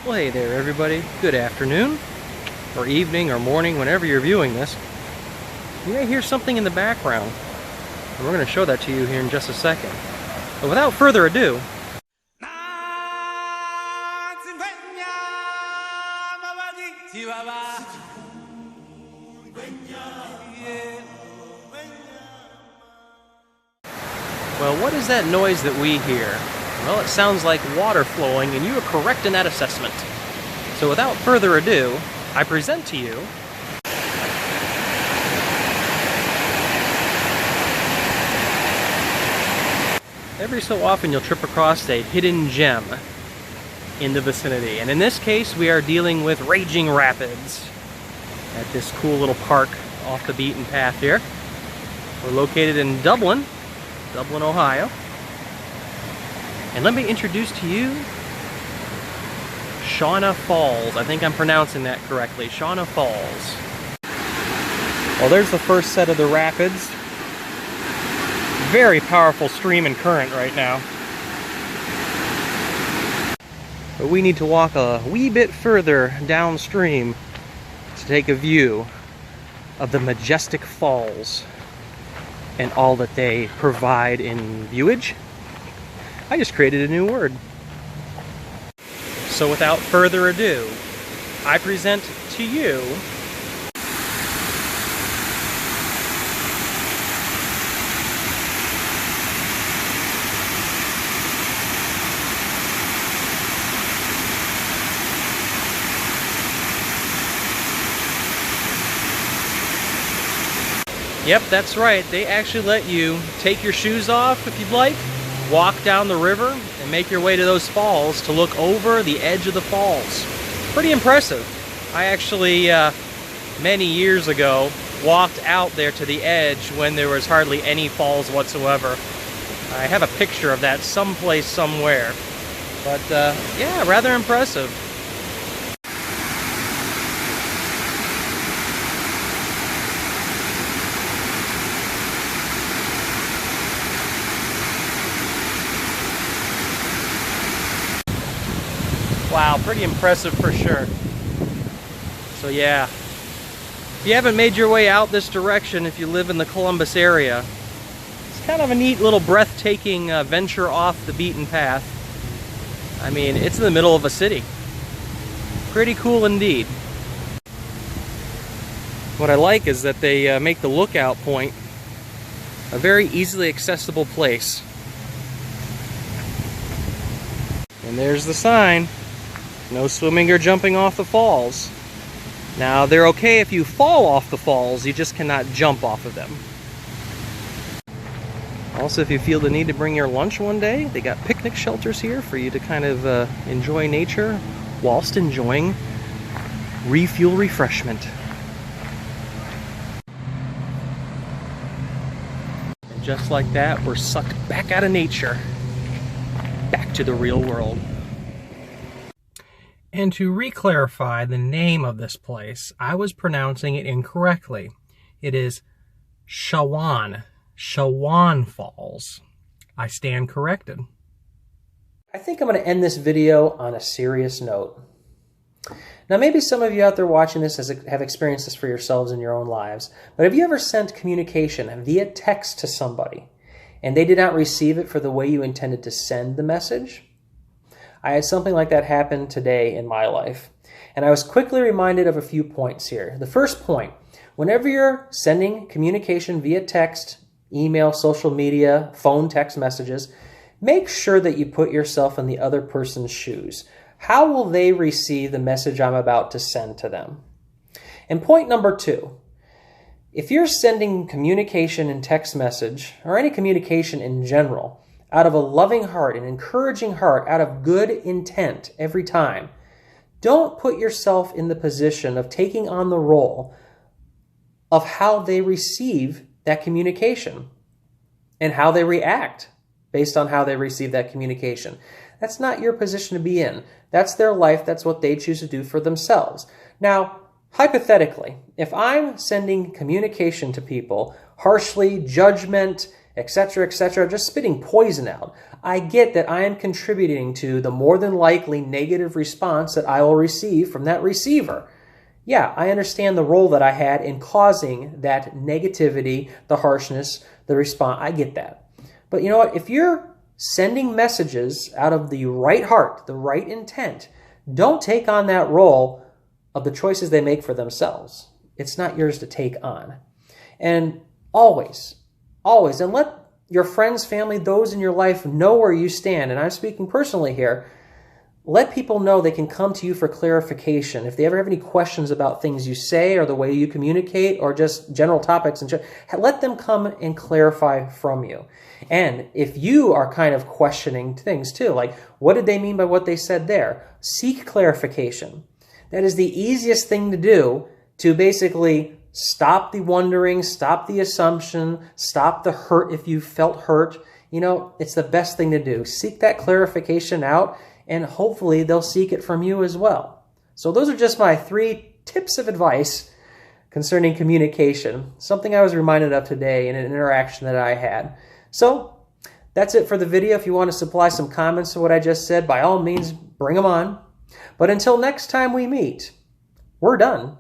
Well, hey there everybody. Good afternoon, or evening, or morning, whenever you're viewing this. You may hear something in the background, and we're going to show that to you here in just a second. But without further ado, well, what is that noise that we hear? Well, it sounds like water flowing, and you are correct in that assessment. So without further ado, I present to you every so often you'll trip across a hidden gem in the vicinity. And in this case, we are dealing with raging rapids at this cool little park off the beaten path here. We're located in Dublin, Ohio. And let me introduce to you Shauna Falls. I think I'm pronouncing that correctly. Shauna Falls. Well, there's the first set of the rapids. Very powerful stream and current right now. But we need to walk a wee bit further downstream to take a view of the majestic falls and all that they provide in viewage. I just created a new word. So without further ado, I present to you Yep, that's right. They actually let you take your shoes off if you'd like, walk down the river, and make your way to those falls to look over the edge of the falls. Pretty impressive. I actually, many years ago, walked out there to the edge when there was hardly any falls whatsoever. I have a picture of that someplace somewhere. But, yeah, rather impressive. Wow, pretty impressive for sure. So yeah, if you haven't made your way out this direction, if you live in the Columbus area, it's kind of a neat little breathtaking venture off the beaten path. I mean, it's in the middle of a city. Pretty cool indeed. What I like is that they make the lookout point a very easily accessible place. And there's the sign. No swimming or jumping off the falls. Now, they're okay if you fall off the falls, you just cannot jump off of them. Also, if you feel the need to bring your lunch one day, they got picnic shelters here for you to kind of enjoy nature whilst enjoying refuel refreshment. And just like that, we're sucked back out of nature, back to the real world. And to re-clarify the name of this place, I was pronouncing it incorrectly. It is Shawan Falls. I stand corrected. I think I'm going to end this video on a serious note. Now, maybe some of you out there watching this have experienced this for yourselves in your own lives, but have you ever sent communication via text to somebody and they did not receive it for the way you intended to send the message? I had something like that happen today in my life, and I was quickly reminded of a few points here. The first point, whenever you're sending communication via text, email, social media, phone, text messages, make sure that you put yourself in the other person's shoes. How will they receive the message I'm about to send to them? And point number two, if you're sending communication in text message, or any communication in general, out of a loving heart, an encouraging heart, out of good intent every time, don't put yourself in the position of taking on the role of how they receive that communication and how they react based on how they receive that communication. That's not your position to be in. That's their life. That's what they choose to do for themselves. Now, hypothetically, if I'm sending communication to people, harshly, judgment, etc., just spitting poison out. I get that I am contributing to the more than likely negative response that I will receive from that receiver. Yeah, I understand the role that I had in causing that negativity, the harshness, the response. I get that. But you know what? If you're sending messages out of the right heart, the right intent, don't take on that role of the choices they make for themselves. It's not yours to take on. And always, and let your friends, family, those in your life know where you stand. And I'm speaking personally here. Let people know they can come to you for clarification. If they ever have any questions about things you say or the way you communicate or just general topics, let them come and clarify from you. And if you are kind of questioning things too, like what did they mean by what they said there? Seek clarification. That is the easiest thing to do to basically stop the wondering, stop the assumption, stop the hurt if you felt hurt. You know, it's the best thing to do. Seek that clarification out, and hopefully they'll seek it from you as well. So those are just my 3 tips of advice concerning communication, something I was reminded of today in an interaction that I had. So that's it for the video. If you want to supply some comments to what I just said, by all means, bring them on. But until next time we meet, we're done.